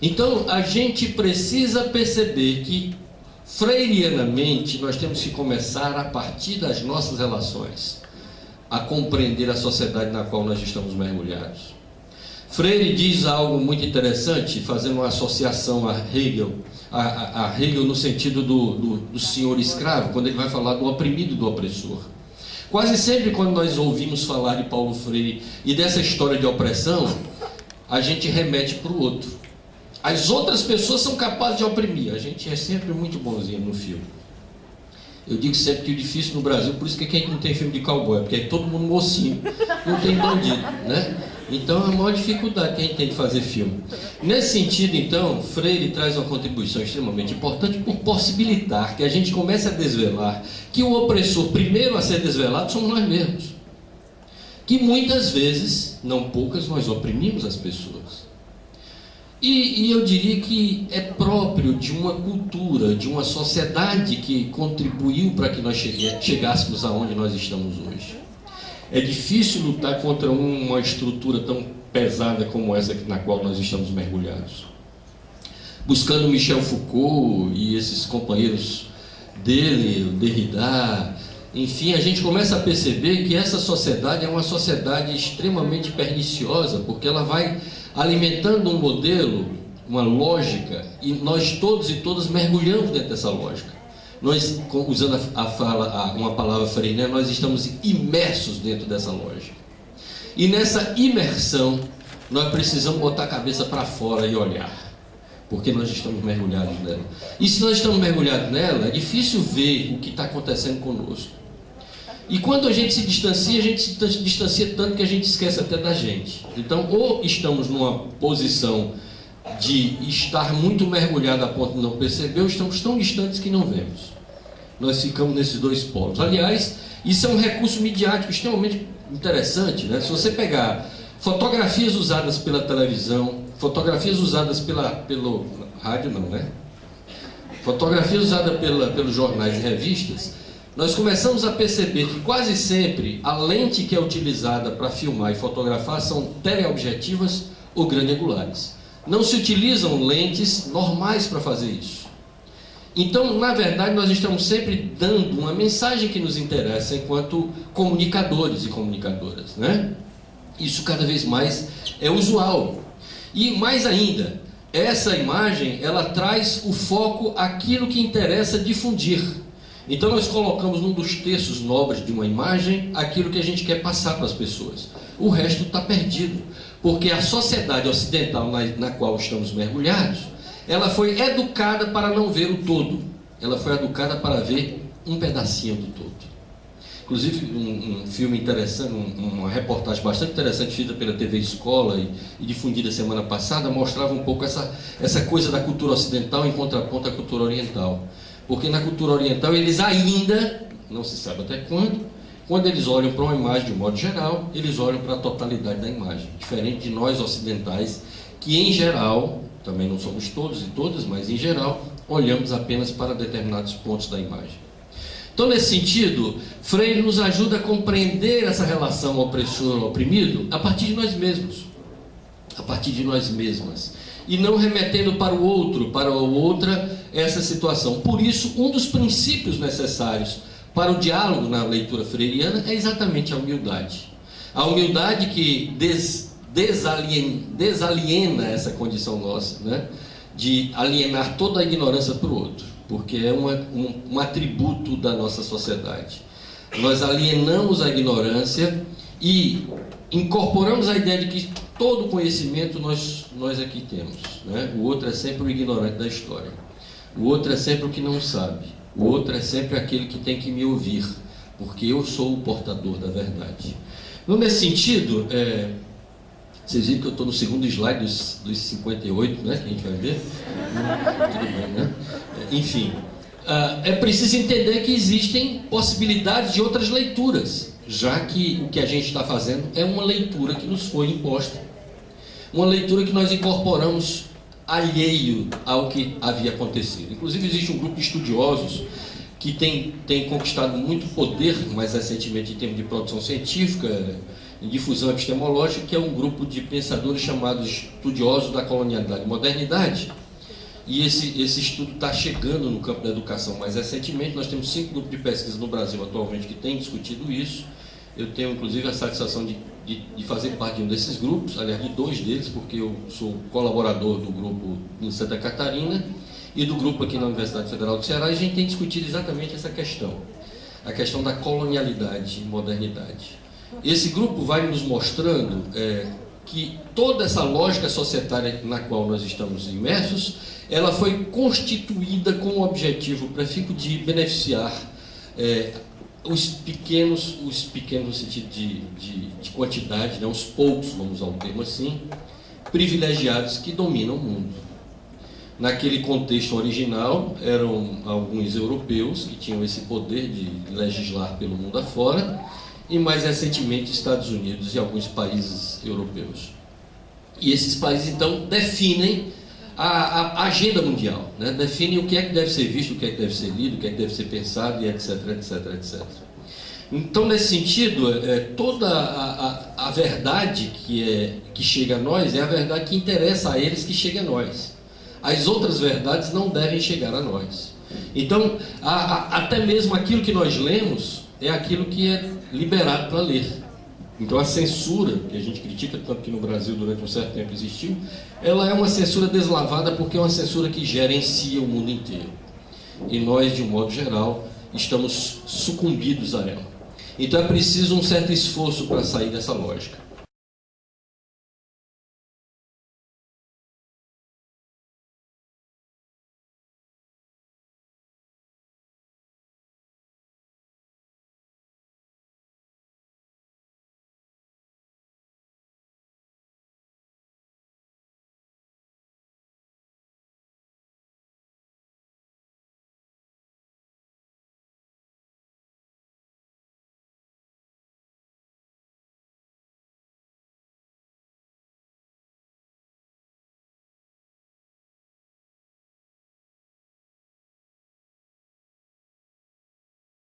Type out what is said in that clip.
Então, a gente precisa perceber que, freirianamente, nós temos que começar, a partir das nossas relações, a compreender a sociedade na qual nós estamos mergulhados. Freire diz algo muito interessante, fazendo uma associação a Hegel, no sentido do senhor escravo, quando ele vai falar do oprimido e do opressor. Quase sempre, quando nós ouvimos falar de Paulo Freire e dessa história de opressão, a gente remete para o outro. As outras pessoas são capazes de oprimir. A gente é sempre muito bonzinho no filme. Eu digo sempre que o difícil no Brasil, por isso que a gente não tem filme de cowboy, porque é todo mundo mocinho, não tem bandido, né? Então é a maior dificuldade que a gente tem de fazer filme. Nesse sentido, então, Freire traz uma contribuição extremamente importante por possibilitar que a gente comece a desvelar que o opressor primeiro a ser desvelado somos nós mesmos. Que muitas vezes, não poucas, nós oprimimos as pessoas. E eu diria que é próprio de uma cultura, de uma sociedade que contribuiu para que nós chegássemos aonde nós estamos hoje. É difícil lutar contra uma estrutura tão pesada como essa na qual nós estamos mergulhados. Buscando Michel Foucault e esses companheiros dele, o Derrida, enfim, a gente começa a perceber que essa sociedade é uma sociedade extremamente perniciosa, porque ela vai alimentando um modelo, uma lógica, e nós todos e todas mergulhamos dentro dessa lógica. Nós, usando uma palavra freiriana, nós estamos imersos dentro dessa lógica. E nessa imersão, nós precisamos botar a cabeça para fora e olhar, porque nós estamos mergulhados nela. E se nós estamos mergulhados nela, é difícil ver o que está acontecendo conosco. E quando a gente se distancia tanto que a gente esquece até da gente. Então, ou estamos numa posição de estar muito mergulhado a ponto de não perceber, ou estamos tão distantes que não vemos. Nós ficamos nesses dois polos. Aliás, isso é um recurso midiático extremamente interessante, né? Se você pegar fotografias usadas pela televisão, fotografias usadas pelo rádio, não, né? Fotografias usadas pelos jornais e revistas, nós começamos a perceber que quase sempre a lente que é utilizada para filmar e fotografar são teleobjetivas ou grande-angulares. Não se utilizam lentes normais para fazer isso. Então, na verdade, nós estamos sempre dando uma mensagem que nos interessa enquanto comunicadores e comunicadoras, né? Isso cada vez mais é usual. E mais ainda, essa imagem, ela traz o foco àquilo que interessa difundir. Então nós colocamos num dos terços nobres de uma imagem aquilo que a gente quer passar para as pessoas. O resto está perdido, porque a sociedade ocidental na qual estamos mergulhados, ela foi educada para não ver o todo. Ela foi educada para ver um pedacinho do todo. Inclusive um filme interessante, uma reportagem bastante interessante feita pela TV Escola e difundida semana passada, mostrava um pouco essa coisa da cultura ocidental em contraponto à cultura oriental. Porque na cultura oriental eles ainda, não se sabe até quando eles olham para uma imagem de um modo geral, eles olham para a totalidade da imagem. Diferente de nós ocidentais, que em geral, também não somos todos e todas, mas em geral, olhamos apenas para determinados pontos da imagem. Então, nesse sentido, Freire nos ajuda a compreender essa relação opressor-oprimido a partir de nós mesmos, a partir de nós mesmas, e não remetendo para o outro, para a outra, essa situação. Por isso, um dos princípios necessários para o diálogo na leitura freiriana é exatamente a humildade. A humildade que desaliena essa condição nossa, né? De alienar toda a ignorância para o outro, porque é um atributo da nossa sociedade. Nós alienamos a ignorância e incorporamos a ideia de que todo conhecimento nós aqui temos, né? O outro é sempre o ignorante da história. O outro é sempre o que não sabe. O outro é sempre aquele que tem que me ouvir, porque eu sou o portador da verdade. Então, nesse sentido, vocês viram que eu estou no segundo slide dos 58, né, que a gente vai ver? Tudo bem, né? Enfim, é preciso entender que existem possibilidades de outras leituras, já que o que a gente está fazendo é uma leitura que nos foi imposta. Uma leitura que nós incorporamos alheio ao que havia acontecido. Inclusive, existe um grupo de estudiosos que tem conquistado muito poder, mais recentemente em termos de produção científica, em difusão epistemológica, que é um grupo de pensadores chamados estudiosos da colonialidade e modernidade. E esse estudo está chegando no campo da educação mais recentemente. Nós temos 5 grupos de pesquisa no Brasil atualmente que têm discutido isso. Eu tenho, inclusive, a satisfação de fazer parte de um desses grupos, aliás, de 2 deles, porque eu sou colaborador do grupo em Santa Catarina e do grupo aqui na Universidade Federal do Ceará, e a gente tem discutido exatamente essa questão, a questão da colonialidade e modernidade. Esse grupo vai nos mostrando que toda essa lógica societária na qual nós estamos imersos, ela foi constituída com o objetivo prefixo de beneficiar os pequenos no sentido de quantidade, né, os poucos, vamos usar um termo assim, privilegiados que dominam o mundo. Naquele contexto original, eram alguns europeus que tinham esse poder de legislar pelo mundo afora, e mais recentemente Estados Unidos e alguns países europeus. E esses países, então, definem a agenda mundial, né? Definem o que é que deve ser visto, o que é que deve ser lido, o que é que deve ser pensado, e etc, etc, etc. Então, nesse sentido, toda a verdade que chega a nós é a verdade que interessa a eles que chega a nós. As outras verdades não devem chegar a nós. Então, até mesmo aquilo que nós lemos é aquilo que é liberado para ler. Então a censura, que a gente critica tanto que no Brasil durante um certo tempo existiu, ela é uma censura deslavada porque é uma censura que gerencia o mundo inteiro. E nós, de um modo geral, estamos sucumbidos a ela. Então é preciso um certo esforço para sair dessa lógica.